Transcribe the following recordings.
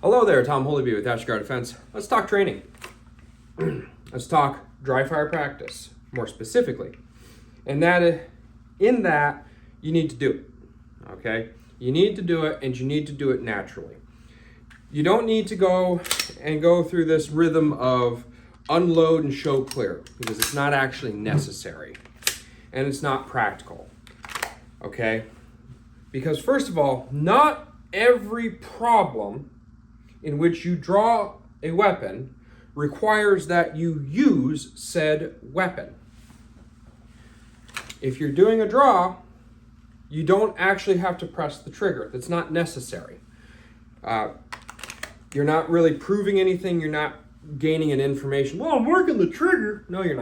Hello there, Tom Holyby with National Guard Defense. Let's talk training. Let's talk dry fire practice, more specifically. And in that, you need to do it, okay? You need to do it, and you need to do it naturally. You don't need to go through this rhythm of unload and show clear, because it's not actually necessary, and it's not practical, okay? Because first of all, not every problem in which you draw a weapon requires that you use said weapon. If you're doing a draw, you don't actually have to press the trigger. That's not necessary. You're not really proving anything. You're not gaining an information. Well, I'm working the trigger. No, you're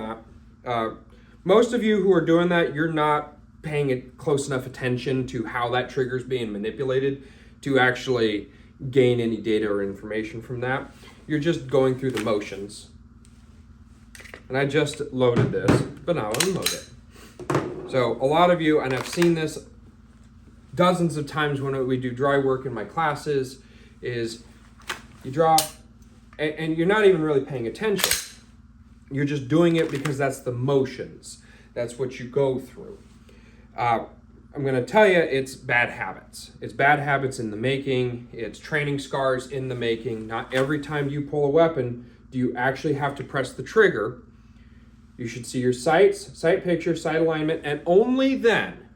not. Most of you who are doing that, you're not paying it close enough attention to how that trigger is being manipulated to actually gain any data or information from that. You're just going through the motions. And I just loaded this, but now I'll unload it. So a lot of you, and I've seen this dozens of times when we do dry work in my classes, is you draw and you're not even really paying attention. You're just doing it because that's the motions. That's what you go through. I'm going to tell you, it's bad habits. It's bad habits in the making. It's training scars in the making. Not every time you pull a weapon do you actually have to press the trigger. You should see your sights, sight picture, sight alignment, and only then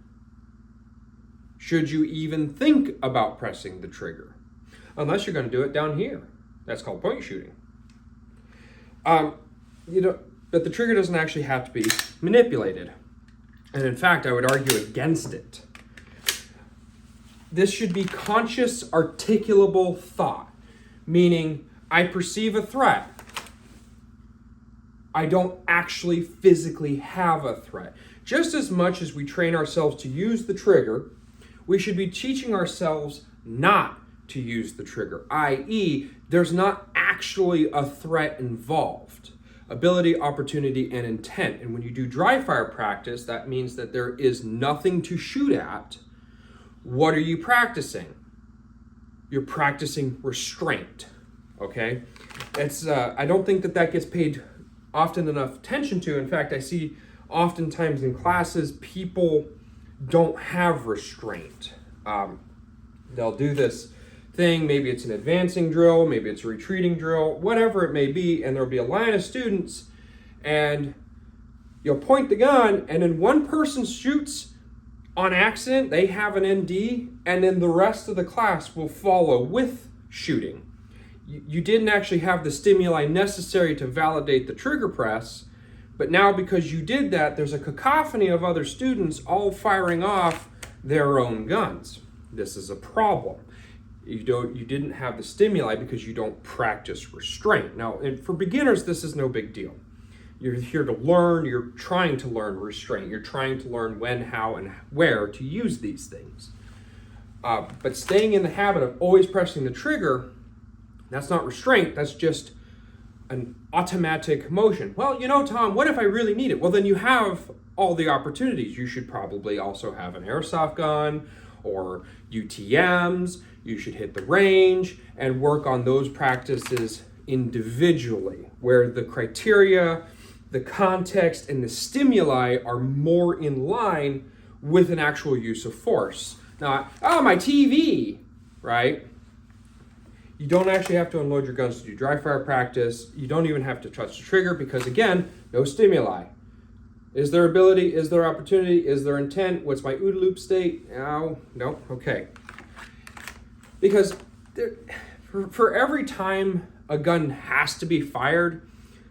should you even think about pressing the trigger. Unless you're going to do it down here. That's called point shooting. But the trigger doesn't actually have to be manipulated. And in fact, I would argue against it. This should be conscious, articulable thought, meaning I perceive a threat. I don't actually physically have a threat. Just as much as we train ourselves to use the trigger, we should be teaching ourselves not to use the trigger, i.e., there's not actually a threat involved. Ability, opportunity, and intent. And when you do dry fire practice, that means that there is nothing to shoot at. What are you practicing? You're practicing restraint, okay? I don't think that gets paid often enough attention to. In fact, I see oftentimes in classes, people don't have restraint. They'll do this thing, maybe it's an advancing drill, maybe it's a retreating drill, whatever it may be, and there'll be a line of students, and you'll point the gun, and then one person shoots on accident, they have an ND, and then the rest of the class will follow with shooting. You didn't actually have the stimuli necessary to validate the trigger press, but now because you did that, there's a cacophony of other students all firing off their own guns. This is a problem. You didn't have the stimuli because you don't practice restraint. Now, for beginners, this is no big deal. You're here to learn, you're trying to learn restraint. You're trying to learn when, how, and where to use these things. But staying in the habit of always pressing the trigger, that's not restraint, that's just an automatic motion. Well, Tom, what if I really need it? Well, then you have all the opportunities. You should probably also have an airsoft gun or UTMs. You should hit the range and work on those practices individually, where the criteria, the context, and the stimuli are more in line with an actual use of force. Not, my TV, right? You don't actually have to unload your guns to do dry fire practice. You don't even have to touch the trigger because, again, no stimuli. Is there ability? Is there opportunity? Is there intent? What's my OODA loop state? No, okay. Because for every time a gun has to be fired,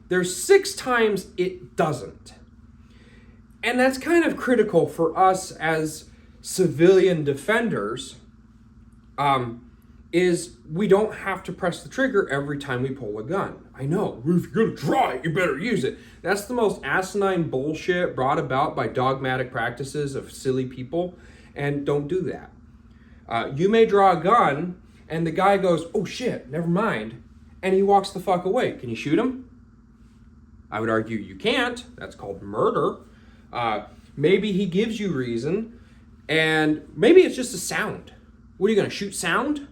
there's 6 times it doesn't. And that's kind of critical for us as civilian defenders, is we don't have to press the trigger every time we pull a gun. I know, if you're gonna draw it, you better use it. That's the most asinine bullshit brought about by dogmatic practices of silly people, and don't do that. You may draw a gun, and the guy goes, oh shit, never mind, and he walks the fuck away. Can you shoot him? I would argue you can't. That's called murder. Maybe he gives you reason, and maybe it's just a sound. What are you gonna shoot sound?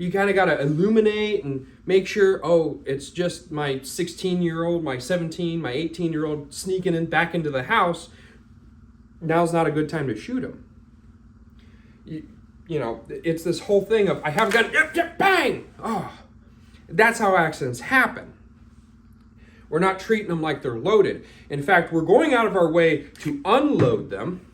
You kind of got to illuminate and make sure, oh, it's just my 16-year-old, my 17, my 18-year-old sneaking in back into the house. Now's not a good time to shoot him. You know, it's this whole thing of, I have a gun, yep, yep, bang! Oh, that's how accidents happen. We're not treating them like they're loaded. In fact, we're going out of our way to unload them.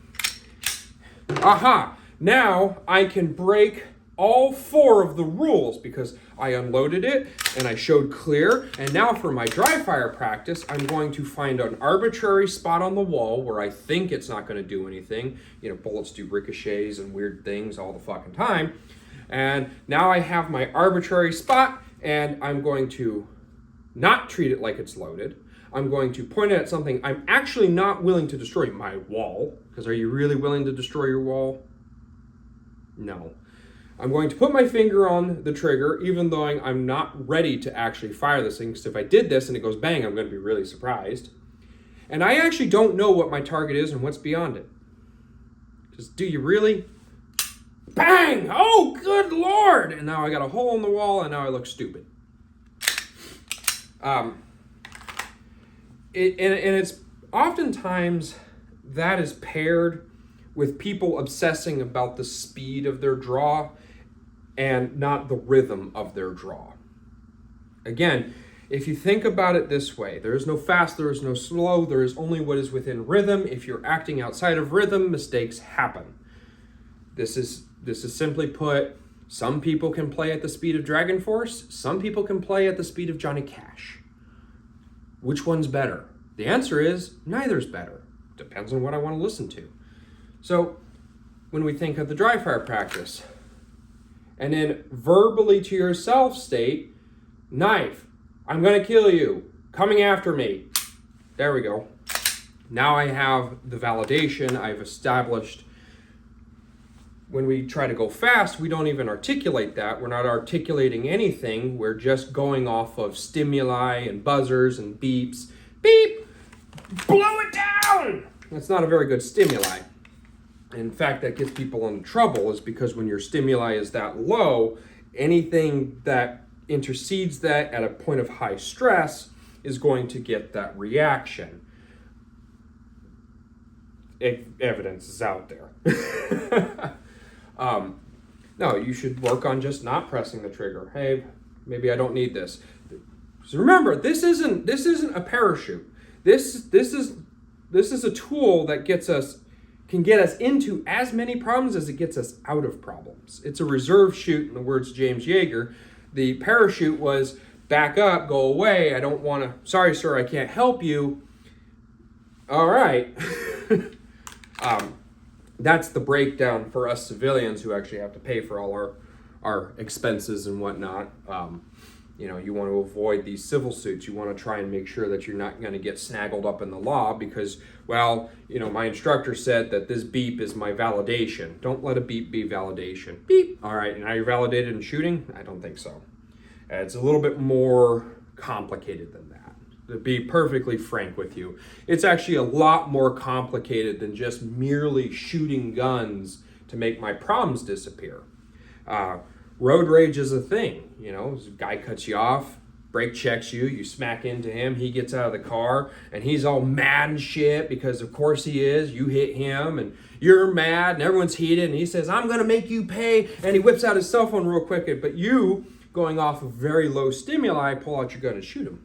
Aha! Now I can break all 4 of the rules because I unloaded it and I showed clear. And now for my dry fire practice, I'm going to find an arbitrary spot on the wall where I think it's not going to do anything. You know, bullets do ricochets and weird things all the fucking time. And now I have my arbitrary spot and I'm going to not treat it like it's loaded. I'm going to point it at something I'm actually not willing to destroy, my wall. Because are you really willing to destroy your wall? No. I'm going to put my finger on the trigger, even though I'm not ready to actually fire this thing, because if I did this and it goes bang, I'm going to be really surprised. And I actually don't know what my target is and what's beyond it. Just, do you really? Bang! Oh, good Lord! And now I got a hole in the wall, and now I look stupid. It's oftentimes that is paired with people obsessing about the speed of their draw and not the rhythm of their draw. Again, if you think about it this way, there is no fast, there is no slow, there is only what is within rhythm. If you're acting outside of rhythm, mistakes happen. This is simply put, some people can play at the speed of Dragon Force, some people can play at the speed of Johnny Cash. Which one's better? The answer is neither's better. Depends on what I want to listen to. So when we think of the dry fire practice, and then verbally to yourself state, knife, I'm going to kill you, coming after me. There we go. Now I have the validation I've established. When we try to go fast, we don't even articulate that. We're not articulating anything. We're just going off of stimuli and buzzers and beeps. Beep! Blow it down! That's not a very good stimuli. In fact, that gets people into trouble is because when your stimuli is that low, anything that intercedes that at a point of high stress is going to get that reaction. Evidence is out there. No, you should work on just not pressing the trigger. Hey, maybe I don't need this. So remember, this isn't a parachute. This is a tool that can get us into as many problems as it gets us out of problems. It's a reserve chute, in the words of James Yeager. The parachute was back up, go away. I don't want to. Sorry, sir, I can't help you. All right. That's the breakdown for us civilians who actually have to pay for all our expenses and whatnot. You want to avoid these civil suits. You want to try and make sure that you're not going to get snaggled up in the law because, my instructor said that this beep is my validation. Don't let a beep be validation. Beep. All right, now you're validated in shooting? I don't think so. It's a little bit more complicated than that. To be perfectly frank with you, it's actually a lot more complicated than just merely shooting guns to make my problems disappear. Road rage is a thing. This guy cuts you off, brake checks you, you smack into him, he gets out of the car, and he's all mad and shit because of course he is. You hit him, and you're mad, and everyone's heated, and he says, I'm going to make you pay, and he whips out his cell phone real quick, but you, going off of very low stimuli, pull out your gun and shoot him.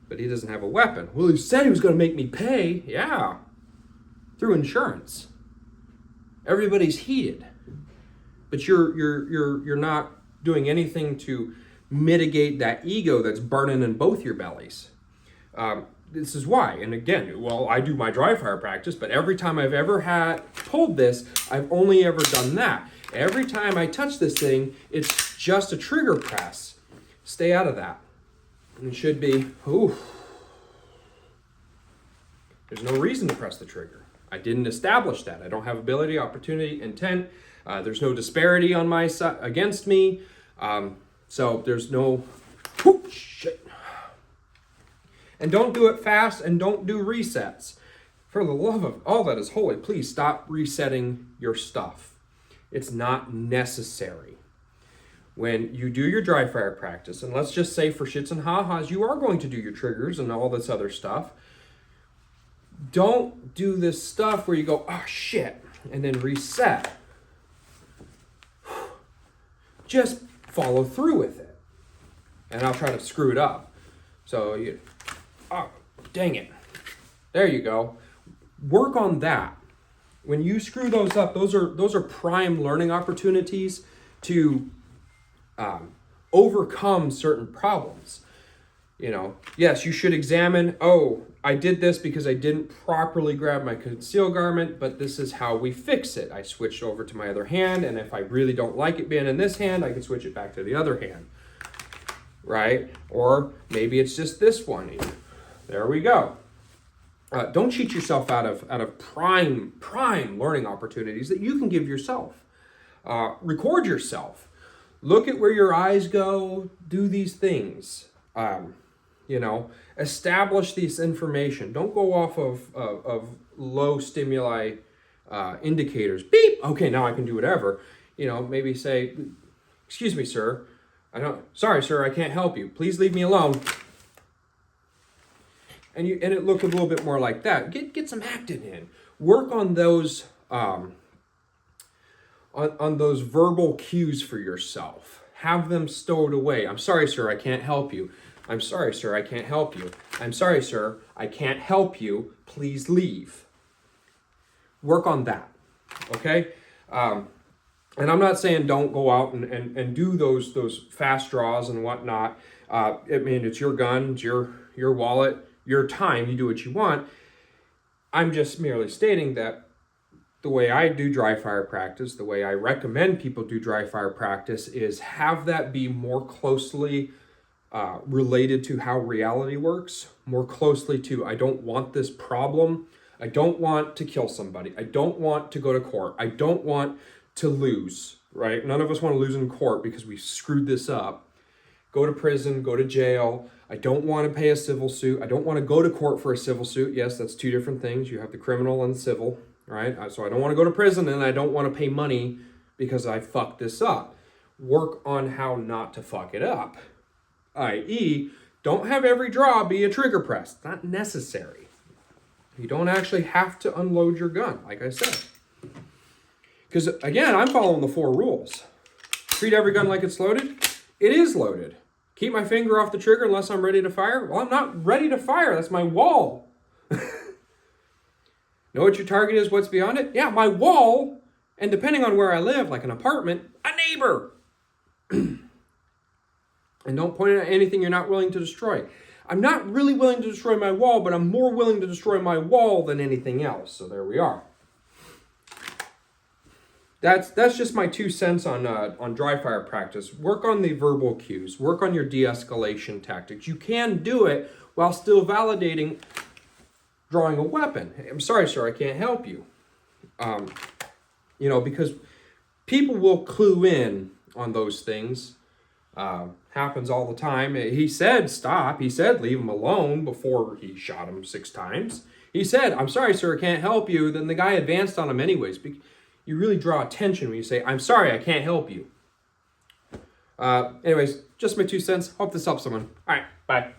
But he doesn't have a weapon. Well, he said he was going to make me pay. Yeah, through insurance. Everybody's heated. But you're not doing anything to mitigate that ego that's burning in both your bellies. This is why. And again, I do my dry fire practice, but every time I've ever pulled this, I've only ever done that. Every time I touch this thing, it's just a trigger press. Stay out of that. It should be, there's no reason to press the trigger. I didn't establish that. I don't have ability, opportunity, intent. There's no disparity on my side against me. So there's no, shit. And don't do it fast and don't do resets. For the love of all that is holy, please stop resetting your stuff. It's not necessary. when you do your dry fire practice, and let's just say for shits and ha-has, you are going to do your triggers and all this other stuff. Don't do this stuff where you go, oh shit, and then reset. Just follow through with it. And I'll try to screw it up. So, oh, dang it. There you go. Work on that. When you screw those up, those are prime learning opportunities to overcome certain problems. Yes, you should examine, oh, I did this because I didn't properly grab my conceal garment, but this is how we fix it. I switched over to my other hand, and if I really don't like it being in this hand, I can switch it back to the other hand, right? Or maybe it's just this one. There we go. Don't cheat yourself out of prime learning opportunities that you can give yourself. Record yourself. Look at where your eyes go. Do these things. Establish this information. Don't go off of low stimuli indicators. Beep. Okay, now I can do whatever. Maybe say, "Excuse me, sir. Sorry, sir. I can't help you. Please leave me alone." And it looked a little bit more like that. Get some acting in. Work on those on those verbal cues for yourself. Have them stowed away. I'm sorry, sir. I can't help you. I'm sorry, sir. I can't help you. I'm sorry, sir. I can't help you. Please leave. Work on that. Okay. And I'm not saying don't go out and do those fast draws and whatnot. It's your gun, it's your wallet, your time. You do what you want. I'm just merely stating that the way I do dry fire practice, the way I recommend people do dry fire practice, is have that be more closely related to how reality works, more closely to, I don't want this problem. I don't want to kill somebody. I don't want to go to court. I don't want to lose, right? None of us want to lose in court because we screwed this up. Go to prison, go to jail. I don't want to pay a civil suit. I don't want to go to court for a civil suit. Yes, that's two different things. You have the criminal and the civil, right? So I don't want to go to prison and I don't want to pay money because I fucked this up. Work on how not to fuck it up. I.e., don't have every draw be a trigger press. It's not necessary. You don't actually have to unload your gun, like I said. Because, again, I'm following the 4 rules. Treat every gun like it's loaded. It is loaded. Keep my finger off the trigger unless I'm ready to fire. Well, I'm not ready to fire. That's my wall. Know what your target is, what's beyond it? Yeah, my wall. And depending on where I live, like an apartment, a neighbor. And don't point at anything you're not willing to destroy. I'm not really willing to destroy my wall, but I'm more willing to destroy my wall than anything else. So there we are. That's just my 2 cents on dry fire practice. Work on the verbal cues. Work on your de-escalation tactics. You can do it while still validating drawing a weapon. Hey, I'm sorry, sir, I can't help you. Because people will clue in on those things. Happens all the time. He said stop. He said leave him alone before he shot him 6 times. He said, I'm sorry, sir, I can't help you. Then the guy advanced on him anyways. You really draw attention when you say, I'm sorry, I can't help you. Anyways, just my 2 cents. Hope this helps someone. All right, bye.